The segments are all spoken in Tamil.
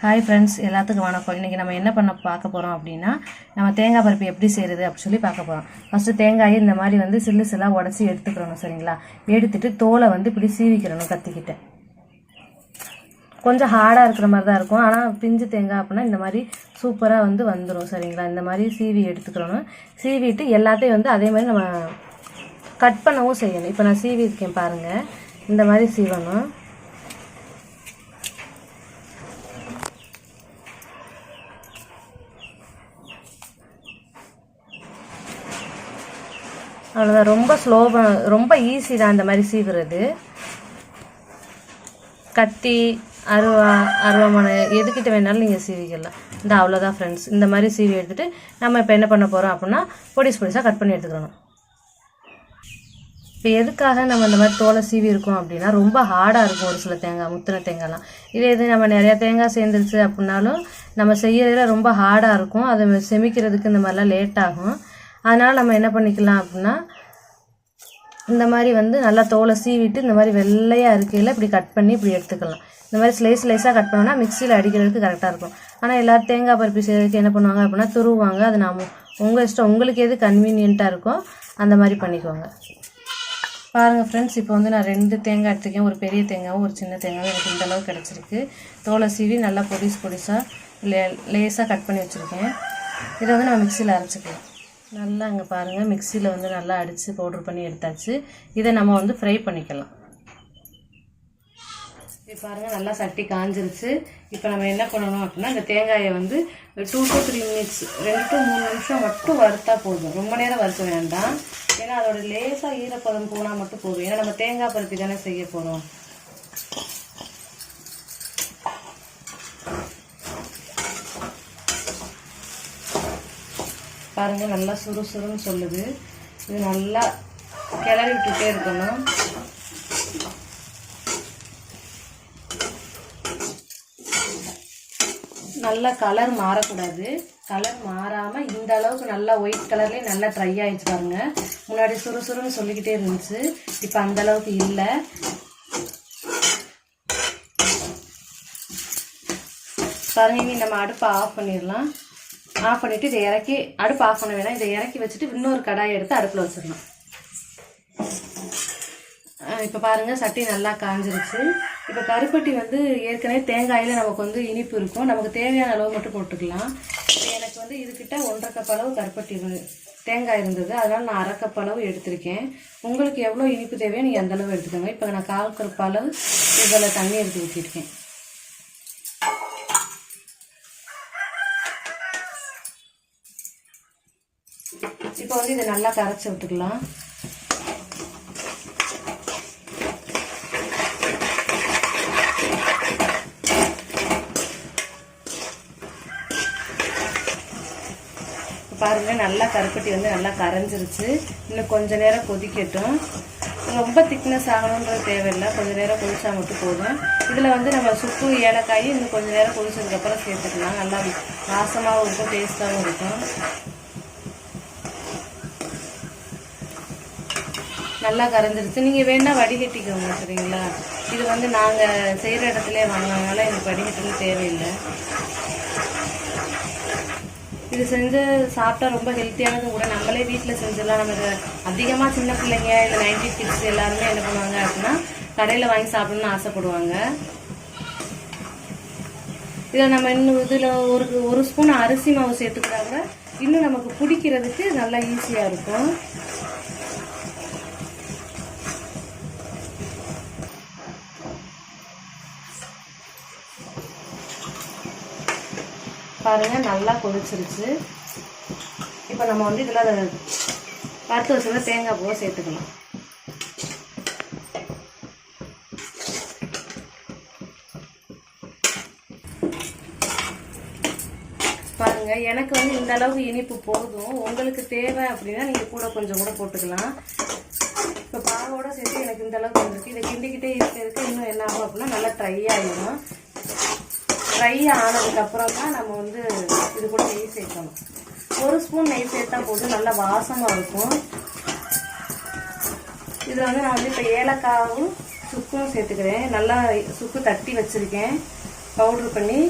ஹாய் ஃப்ரெண்ட்ஸ், எல்லாத்துக்கும் வணக்கம். இன்றைக்கி நம்ம என்ன பார்க்க போகிறோம் அப்படின்னா, நம்ம தேங்காய் பருப்பு எப்படி செய்கிறது அப்படின்னு சொல்லி பார்க்க போகிறோம். ஃபஸ்ட்டு தேங்காயை இந்த மாதிரி சில்லு சில்லாக உடச்சி எடுத்துக்கிறணும். சரிங்களா? எடுத்துகிட்டு தோலை இப்படி சீவிக்கிறணும் கத்திக்கிட்ட. கொஞ்சம் ஹார்டாக இருக்கிற மாதிரி தான் இருக்கும், ஆனால் பிஞ்சு தேங்காய் அப்படின்னா இந்த மாதிரி சூப்பராக வந்துடும். சரிங்களா? இந்த மாதிரி சீவி எடுத்துக்கிறணும். சீவிட்டு எல்லாத்தையும் அதே மாதிரி நம்ம கட் பண்ணவும் செய்யணும். இப்போ நான் சீவி இருக்கேன் பாருங்கள், இந்த மாதிரி சீவணும். அவ்வளோதான். ரொம்ப ஈஸி தான் இந்த மாதிரி சீவுறது. கத்தி அருவாமனை எதுக்கிட்ட வேணாலும் நீங்கள் சீவிக்கலாம். இந்த அவ்வளோதான் ஃப்ரெண்ட்ஸ். இந்த மாதிரி சீவி எடுத்துகிட்டு நம்ம இப்போ என்ன பண்ண போகிறோம் அப்படின்னா, பொடிசாக கட் பண்ணி எடுத்துக்கணும். இப்போ எதுக்காக நம்ம இந்த மாதிரி தோலை சீவி இருக்கோம் அப்படின்னா, ரொம்ப ஹார்டாக இருக்கும் ஒரு சில தேங்காய், முத்தின தேங்காய்லாம். இது நம்ம நிறையா தேங்காய் சேர்ந்துருச்சு அப்படின்னாலும் நம்ம செய்யறதுல ரொம்ப ஹார்டாக இருக்கும். அதை செமிக்கிறதுக்கு இந்த மாதிரிலாம் லேட் ஆகும். அதனால் நம்ம என்ன பண்ணிக்கலாம் அப்படின்னா, இந்த மாதிரி நல்லா தோலை சீவிட்டு இந்த மாதிரி வெள்ளையாக இருக்கையில் இப்படி கட் பண்ணி இப்படி எடுத்துக்கலாம். இந்த மாதிரி ஸ்லைஸாக கட் பண்ணோன்னா மிக்சியில் அடிக்கிறதுக்கு கரெக்டாக இருக்கும். ஆனால் எல்லோரும் தேங்காய் பருப்பு செய்யறதுக்கு என்ன பண்ணுவாங்க அப்படின்னா, துருவாங்க. அது உங்கள் இஷ்டம், உங்களுக்கு எது கன்வீனியண்ட்டாக இருக்கோ அந்த மாதிரி பண்ணிக்கோங்க. பாருங்கள் ஃப்ரெண்ட்ஸ், இப்போ நான் 2 தேங்காய் எடுத்துக்கேன். ஒரு பெரிய தேங்காயும் ஒரு சின்ன தேங்காயும் எனக்கு இந்த அளவுக்கு கிடச்சிருக்கு. தோலை சீவி நல்லா பொடிசாக லேஸாக கட் பண்ணி வச்சுருக்கேன். இதை நம்ம மிக்சியில் அரைச்சிக்கலாம். நல்லா இங்கே பாருங்கள், மிக்சியில் நல்லா அடித்து பவுட்ரு பண்ணி எடுத்தாச்சு. இதை நம்ம ஃப்ரை பண்ணிக்கலாம். இப்போ பாருங்கள், நல்லா சட்டி காஞ்சிருச்சு. இப்போ நம்ம என்ன பண்ணணும் அப்படின்னா, இந்த தேங்காயை 2 to 3 minutes 2 to 3 நிமிஷம் மட்டும் வறுத்தா போதும். ரொம்ப நேரம் வறுக்க வேண்டாம். ஏன்னா அதோட லேசாக ஈரப்பதம் போனால் மட்டும் போதும். ஏன்னா நம்ம தேங்காய் பருப்பி தானே செய்ய போகிறோம். பாருங்கள், நல்லா சுறுசுறுன்னு சொல்லுது. இது நல்லா கிளறி விட்டுட்டே இருக்கணும். நல்லா கலர் மாறக்கூடாது. கலர் மாறாமல் இந்த அளவுக்கு நல்லா ஒயிட் கலர்லேயே நல்லா ட்ரை ஆகிடுச்சு பாருங்க. முன்னாடி சுறுசுறுன்னு சொல்லிக்கிட்டே இருந்துச்சு, இப்போ அந்த அளவுக்கு இல்லை. பாருங்க, இனி நம்ம அடுப்பை ஆஃப் பண்ணிடலாம். ஆஃப் பண்ணிவிட்டு இதை இறக்கி, அடுப்பு ஆஃப் பண்ண வேணாம், இதை இறக்கி வச்சுட்டு இன்னொரு கடாயை எடுத்து அடுப்பில் வச்சிடலாம். இப்போ பாருங்கள், சட்டி நல்லா காஞ்சிருச்சு. இப்போ கருப்பட்டி ஏற்கனவே தேங்காயில் நமக்கு இனிப்பு இருக்கும். நமக்கு தேவையான அளவு மட்டும் போட்டுக்கலாம். எனக்கு இதுக்கிட்ட 1.5 கப் அளவு கருப்பட்டி தேங்காய் இருந்தது. அதனால் நான் 1/2 கப் அளவு எடுத்திருக்கேன். உங்களுக்கு எவ்வளோ இனிப்பு தேவையோ நீங்கள் அந்த அளவு எடுத்துக்கோங்க. இப்போ நான் 1/4 கப் அளவு இதில் தண்ணி எடுத்து ஊற்றிருக்கேன். இப்போ இதை நல்லா கரைச்சி விட்டுக்கலாம். பாருங்க, நல்லா கருப்பட்டி நல்லா கரைஞ்சிருச்சு. இன்னும் கொஞ்ச நேரம் கொதிக்கட்டும். ரொம்ப திக்னஸ் ஆகணுன்றது தேவையில்லை, கொஞ்சம் நேரம் கொதிச்சா மட்டும் போதும். இதில் நம்ம சுக்கு ஏலக்காய் இன்னும் கொஞ்சம் நேரம் கொதிச்சதுக்கப்புறம் சேர்த்துக்கலாம். நல்லா வாசமாகவும் இருக்கும், டேஸ்ட்டாகவும் இருக்கும். நல்லா கரைஞ்சிருச்சு. நீங்கள் வேணால் வடிகட்டிக்கோங்க. சரிங்களா? இது நாங்கள் செய்கிற இடத்துல வாங்கினால எனக்கு வடிகட்டணும் தேவையில்லை. இது செஞ்சு சாப்பிட்டா ரொம்ப ஹெல்த்தியானது கூட. நம்மளே வீட்டில் செஞ்சிடலாம். நமக்கு அதிகமாக சின்ன பிள்ளைங்க இல்லை 90 கிட்ஸ் எல்லாருமே என்ன பண்ணுவாங்க அப்படின்னா, கடையில் வாங்கி சாப்பிடணும்னு ஆசைப்படுவாங்க. இதில் நம்ம இன்னும் இதில் ஒரு ஸ்பூன் அரிசி மாவு சேர்த்துக்கிட்டா கூட இன்னும் நமக்கு பிடிக்கிறதுக்கு நல்லா ஈஸியாக இருக்கும். பாருங்கள், நல்லா கொதிச்சிருச்சு. இப்போ நம்ம இதில் வறுத்து வச்சுருந்த தேங்காய் பூவை சேர்த்துக்கலாம். பாருங்கள், எனக்கு இந்த அளவுக்கு இனிப்பு போதும். உங்களுக்கு தேவை அப்படின்னா நீங்கள் கொஞ்சம் கூட போட்டுக்கலாம். இப்போ பாவோட சேர்த்து எனக்கு இந்த அளவுக்கு வந்துருக்கு. இதை கிண்டிக்கிட்டே இருக்க இன்னும் என்ன ஆகும் அப்படின்னா, நல்லா ட்ரை ஆகிடும். ட்ரை ஆனதுக்கப்புறம் தான் நம்ம இது கூட நெய் சேர்க்கணும். 1 ஸ்பூன் நெய் சேர்த்தா போதும், நல்லா வாசமாக இருக்கும். இதில் நான் இப்போ ஏலக்காவும் சுக்கும் சேர்த்துக்கிறேன். நல்லா சுக்கு தட்டி வச்சுருக்கேன், பவுட்ரு பண்ணி.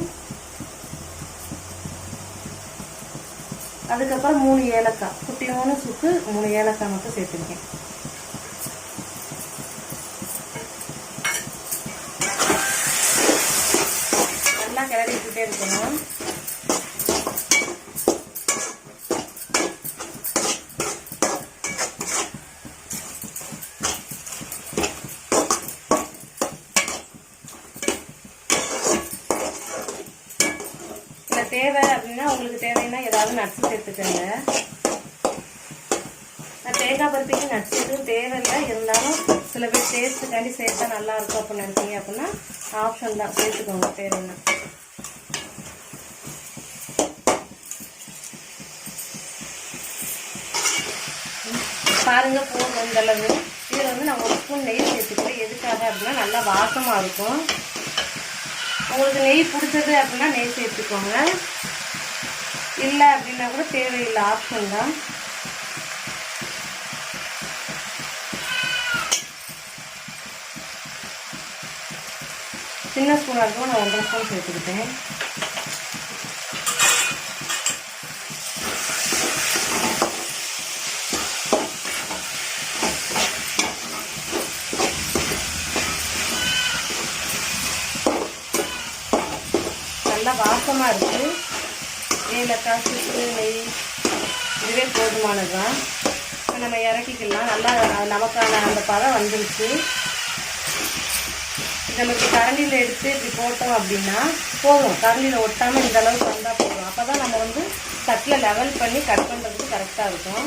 அதுக்கப்புறம் 3 ஏலக்காய், குட்டியோன்னு சுக்கு 3 ஏலக்காய் மட்டும் சேர்த்துருக்கேன். நல்லா கிளறி விட்டுட்டே இருக்கணும். தேவை அப்படின்னா உங்களுக்கு தேவைன்னா ஏதாவது நட்ஸ் சேர்த்துக்கோங்க. நான் தேங்காய் பருப்பிக்கு நட்ஸ் எதுவும் தேவையில்லை, இருந்தாலும் சில பேர் டேஸ்ட்டுக்காண்டி சேர்த்தா நல்லா இருக்கும் அப்படின்னு நினைச்சீங்க அப்படின்னா ஆப்ஷன் தான், சேர்த்துக்கோங்க தேவைன்னா. பாருங்க போதும் இந்த அளவு. இதில் வந்து நான் 1 ஸ்பூன் நெய் சேர்த்துக்கிறேன். எதுக்காக அப்படின்னா நல்லா வாசமாக இருக்கும். உங்களுக்கு நெய் பிடிச்சது அப்படின்னா நெய் சேர்த்துக்கோங்க, இல்லை அப்படின்னா கூட தேவையில்லை, ஆப்ஷன் தான். சின்ன ஸ்பூனாக இருக்கும், நான் 1.5 ஸ்பூன் சேர்த்துக்கிட்டேன். நல்லா வாசமாக இருக்குது. ஏலக்காய், சுக்கு, நெய் இதுவே போதுமானது தான். நம்ம இறக்கிக்கலாம். நல்லா நமக்கான அந்த பதம் வந்துருச்சு. நமக்கு கரண்டியில் எடுத்து இப்படி போட்டோம் அப்படின்னா போதும். கரண்டியில் ஒட்டாமல் இந்த அளவுக்கு வந்தால் போதும். அப்போ தான் நம்ம வந்து தட்டில் லெவல் பண்ணி கட் பண்ணுறதுக்கு கரெக்டாக இருக்கும்.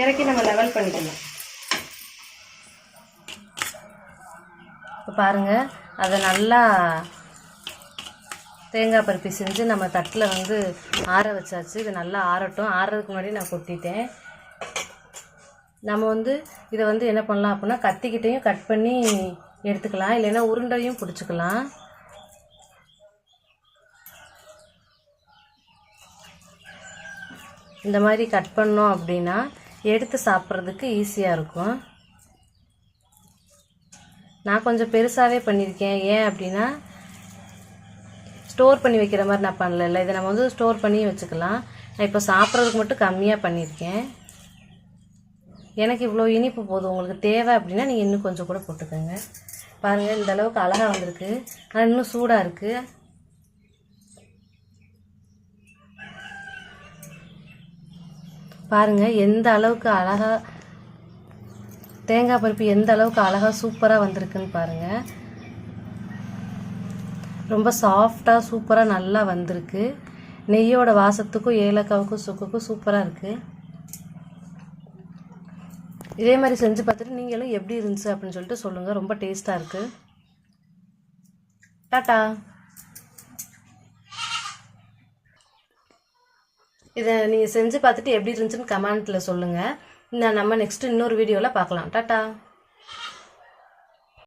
இறக்கி நம்ம லெவல் பண்ணிக்கலாம். இப்போ பாருங்கள், அதை நல்லா தேங்காய் பருப்பி செஞ்சு நம்ம தட்டில் வந்து ஆற வச்சாச்சு. இது நல்லா ஆறட்டும். ஆறுறதுக்கு முன்னாடி நான் கொட்டிட்டேன். நம்ம வந்து இதை வந்து என்ன பண்ணலாம் அப்படின்னா கத்திக்கிட்டையும் கட் பண்ணி எடுத்துக்கலாம், இல்லைன்னா உருண்டையும் பிடிச்சிக்கலாம். இந்த மாதிரி கட் பண்ணோம் அப்படின்னா எடுத்து சாப்பிட்றதுக்கு ஈஸியாக இருக்கும். நான் கொஞ்சம் பெருசாகவே பண்ணியிருக்கேன். ஏன் அப்படின்னா ஸ்டோர் பண்ணி வைக்கிற மாதிரி நான் பண்ணல. இதை நம்ம வந்து ஸ்டோர் பண்ணி வச்சுக்கலாம். நான் இப்போ சாப்பிட்றதுக்கு மட்டும் கம்மியாக பண்ணியிருக்கேன். எனக்கு இவ்வளோ இனிப்பு போதும். உங்களுக்கு தேவை அப்படின்னா நீங்கள் இன்னும் கொஞ்சம் கூட போட்டுக்கோங்க. பாருங்கள், இந்த அளவுக்கு அழகாக வந்திருக்கு. ஆனால் இன்னும் சூடாக இருக்குது. பாருங்கள் எந்த அளவுக்கு அழகாக தேங்காய் பருப்பு எந்த அளவுக்கு அழகாக சூப்பராக வந்திருக்குன்னு பாருங்கள். ரொம்ப சாஃப்டாக சூப்பராக நல்லா வந்திருக்கு. நெய்யோட வாசத்துக்கும் ஏலக்காவுக்கும் சுக்குக்கும் சூப்பராக இருக்குது. இதே மாதிரி செஞ்சு பார்த்துட்டு நீங்களும் எப்படி இருந்துச்சு அப்படின்னு சொல்லிட்டு சொல்லுங்கள். ரொம்ப டேஸ்ட்டாக இருக்குது. டாட்டா. இதை நீங்கள் செஞ்சு பார்த்துட்டு எப்படி இருந்துச்சுன்னு கமெண்ட்டில் சொல்லுங்கள். நம்ம நெக்ஸ்ட்டு இன்னொரு வீடியோவில் பார்க்கலாம். டாட்டா.